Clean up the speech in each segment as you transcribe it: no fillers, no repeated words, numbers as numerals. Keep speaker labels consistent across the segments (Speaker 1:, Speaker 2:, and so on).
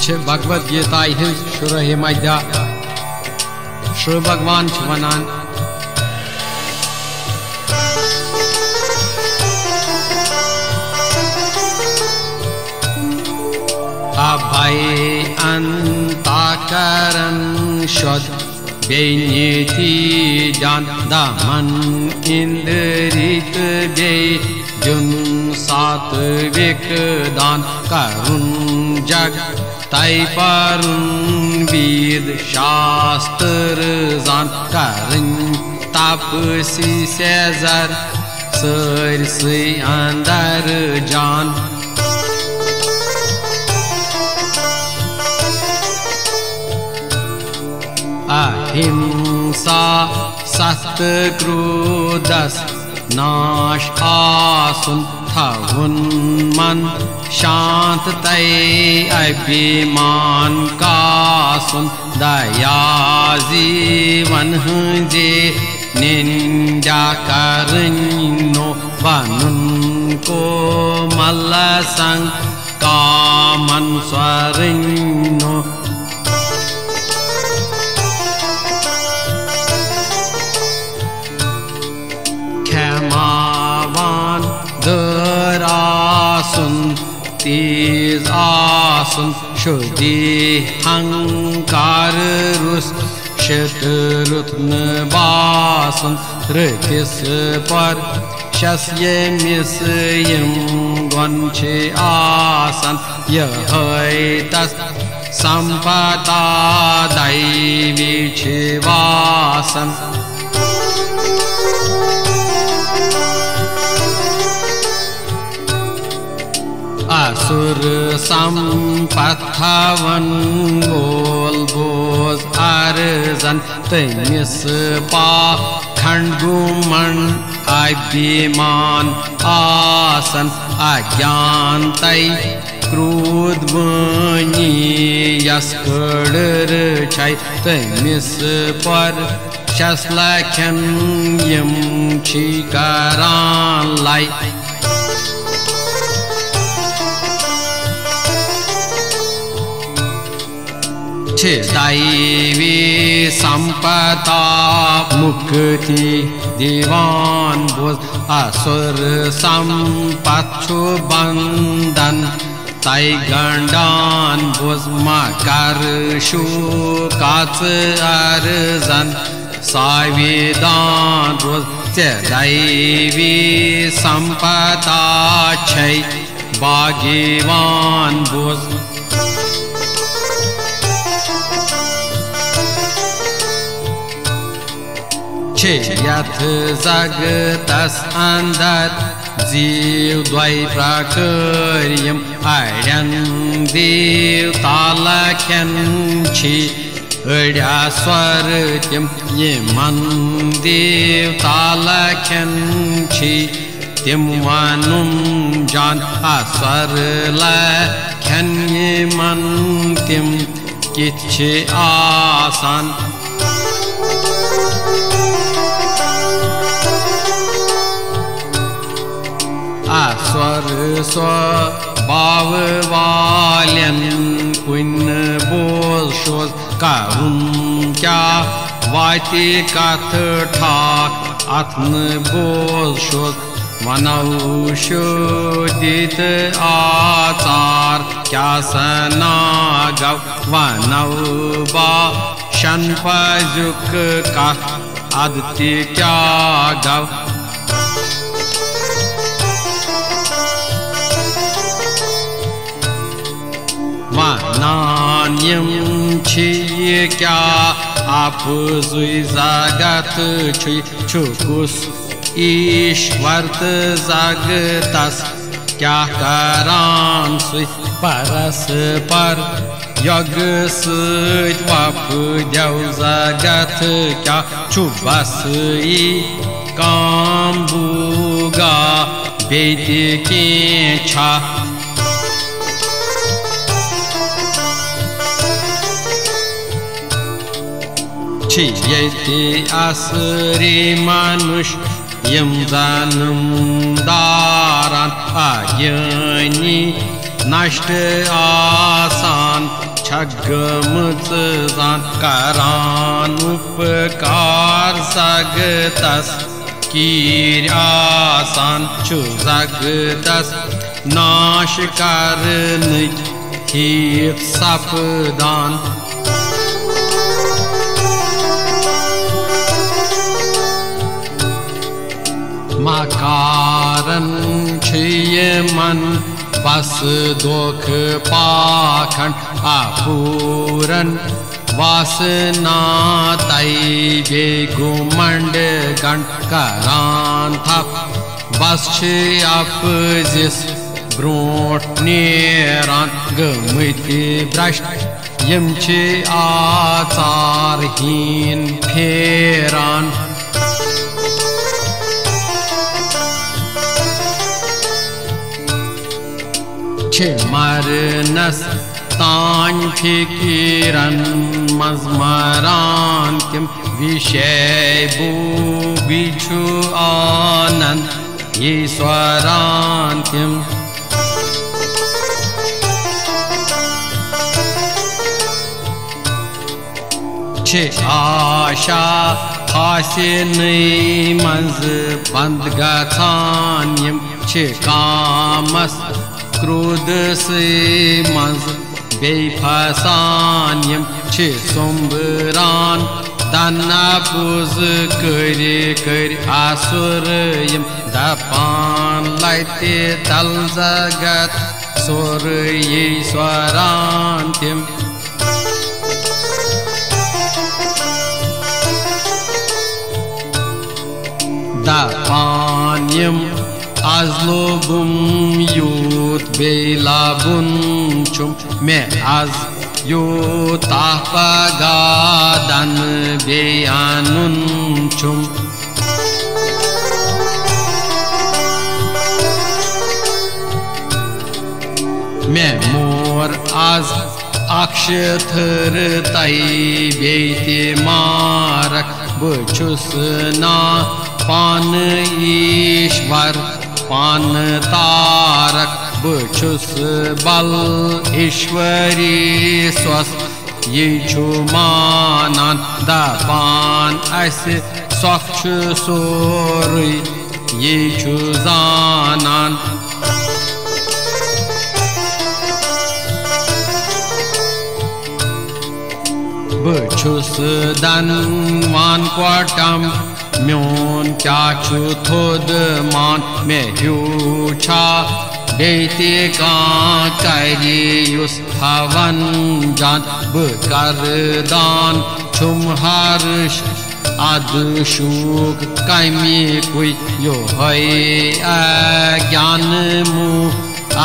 Speaker 1: Bhagavad Gita hints शुरह मध्या श्री भगवान वनान अभय अंताकरण शुद्ध बेनीति जान दमन इंद्रित बे जुन सात्विक दान करुण जग तय परुण वेद शास्त्र जान करन तपसी सेजर सरसे अंदर जान अहिंसा सत्य क्रोधस नाश आसुन थवुन मन शांत तय अभिमान कासुन दया जीवन जे निंदा करनो बनुन को मल्लसंग कामन स्वरनो दरासुन तेज आसुन शुद्धि हंकार रुस शतरुत्न बासुन ऋतिस पर शस्य मिसयम गंछे आसन यह तस संपदा दैवी वासन असुर संपथवन गोल बोझ अर्जन तमिस पाखंड गुमन अभिमान आसन अज्ञान तय क्रोध वाणी यस्कर छै तमिस पर शस्लखन यम छिकरान लाई दैवी संपदा मुक्ति दीवान बोझ असुर संपत्छु बंधन तय गंडान बोझ मकर शोकाच अर्जन साविदान रोज दैवी संपदा छै भाग्यवान बोझ यथ जगतस अंदर जीव द्वै प्रकार्यम अड्यन देवतालख्यन छी अड्या स्वरत्यम यमन देवतालख्यन छी तिम वनुम जान अस्वरलख्यन यमन तिम किछ आसान अस्वर स्वभाव वाल्यन पुण्य बोल शोध करुण क्या वाति कथ ठाक अथन बोल शोध वनौ शोधित आचार क्या सनागव वनौ बा शनपजुक कथ आदित्य क्या गव नान्यम छी क्या आप जुई जगत छुई छुकुस ईश्वर्त जगतस क्या करान सुई परस पर यज्ञ सुई वपुद्यव जगत क्या छुबस काम बुगा बेटी की छा छियते असुरी मनुष्य यम जानम दारान अज्ञानी नष्ट आसान छगमच जान करान उपकार जगतस कीर्यासान छु जगतस नाश करन हित सपदान मकारन मन बस दुख पाखंड अपूरन वासना तैबे घुमंड गंड करान थप बस अपजिस ब्रोट नेरान गमति भ्रष्ट यम आचारहीन फेरान मरनस तान फिकिरन मजमरान किम विषय बिछु आनंद ईश्वरान किम आशा हासिन मंज बंद गथान यम कामस क्रोध से मंज बेफसान यम सोम्बरान दना पुज कर आसुर यम दपान लाइते तल जगत सोर ईश्वरान तिम दपान यम azlobum yut beylabun çum me az yut ahpagadan beyanun çum me mor az akşıtır tay beyti marak bıçus na pan ईश्वर पान तारक बछुस बल ईश्वरी स्वस्थ ये छु मानन दपान अस स्वच्छ सोरुई ये छु जानन बछुस धनवान क्वाटम म्योन क्या छु थोद मान में ह्यूछा बेते का करियुस हवन जान बकरदान छुम हर्ष आदुशुक कायमी कोई यो है ज्ञान मु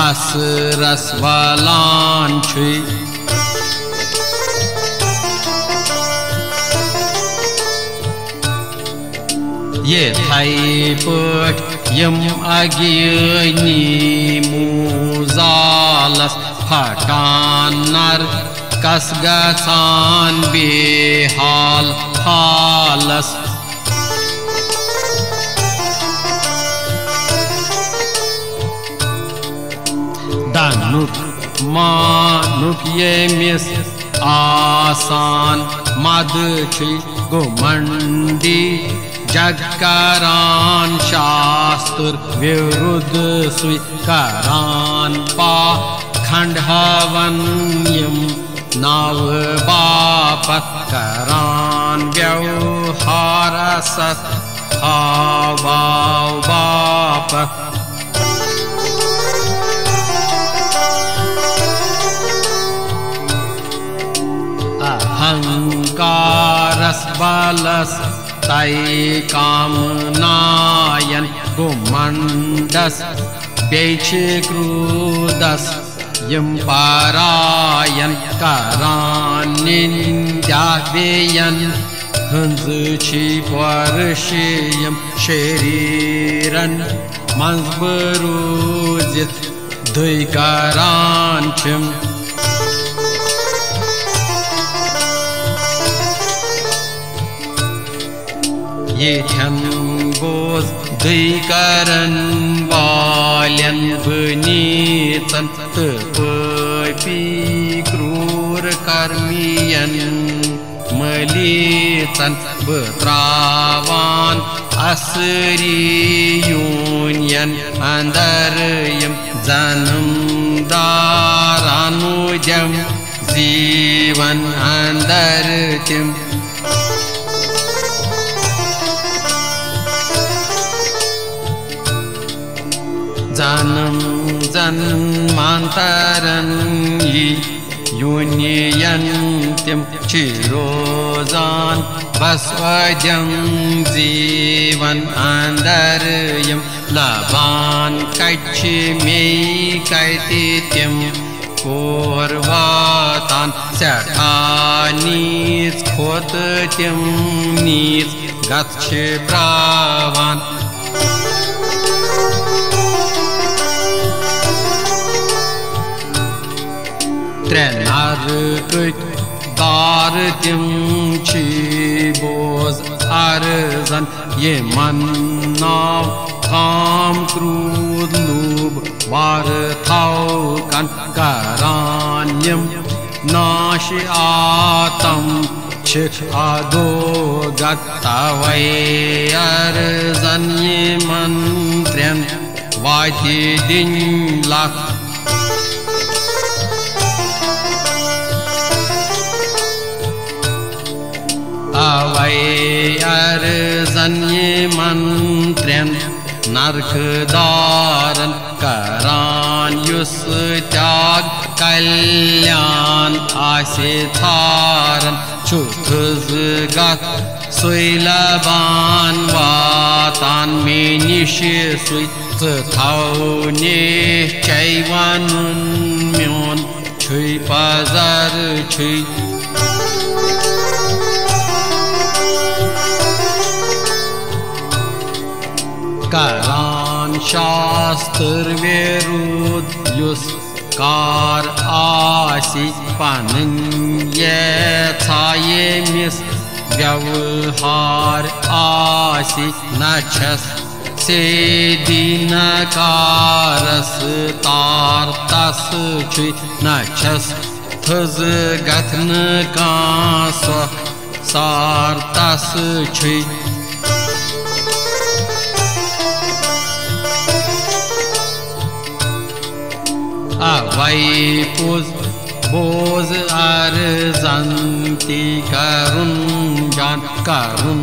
Speaker 1: आस रसवालान छुई ये थाई पट यम अगियनी मुजालस फटानर कस गसान बेहाल हालस दानुक मानुक ये मिस आसान मद छी गुमंडी जगरान शास्त्र विरुद्ध स्वीकारान पा खंडहवन यम नाव बापत करान व्यवहार सत हावाव बापत अहंकारस बलस तै कामनायन गुमंडस बेच क्रूदस यम पारायन करान निंद्यावेयन हंज छी परशयम शरीरन मंजबरूजित दुई करान छिम ये बोज दुई करन वाल्यन बनीचन पी क्रूर मलीचन बत्रावान असरी यूनियन अंदर यम जन्म दारानुजम जीवन अंदर तिम जन्म जन्मांतरन युनियन्तिम चिरोजान बसवजं जीवन अंदरयम लबान कच्छमें कैतित्यम कोरवातान सठानीच खोतत्यम नीच गच्छ प्रावान Trenarkık dartim çiboz arzan yemannav kam krudlub var tavkan karanyam naşi atam çık ado gattavay arzan yemantren vati dinlak Avay arzan yemantren narkdaran karan yus tyag kalyan asitharan çutuzgat soylaban vatan menişi suy thavne çayvanun myon çuy pazar çuy Karan şastır verud yus kar asi panın yetsayemis vyavhar asi nachas sedina karas tar tas çuy nachas thız gatn kas sar tas çuy Avay puz boz arzanti karun jan karun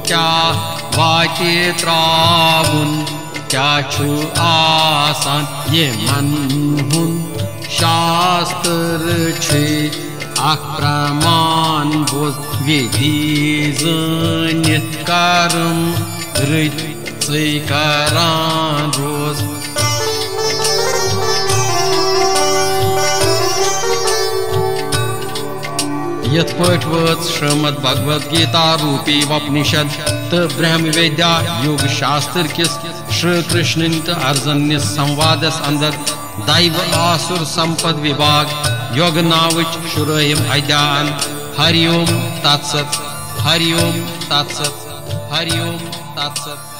Speaker 1: kya vati travun kya chu asan yemanhun shastr chhi akraman boz vedi zanit karum rit karan roz यथ पठ वच श्रीमद् भगवद गीता रूपी उपनिषद तो ब्रह्म वेद्या योग शास्त्र किस श्री कृष्ण अर्जुन संवादस अंदर दैव आसुर संपद विभाग योग नावच शुरुहिम अध्यान हरि ओम तत्सत हरि ओम तत्सत हरि ओम तत्सत।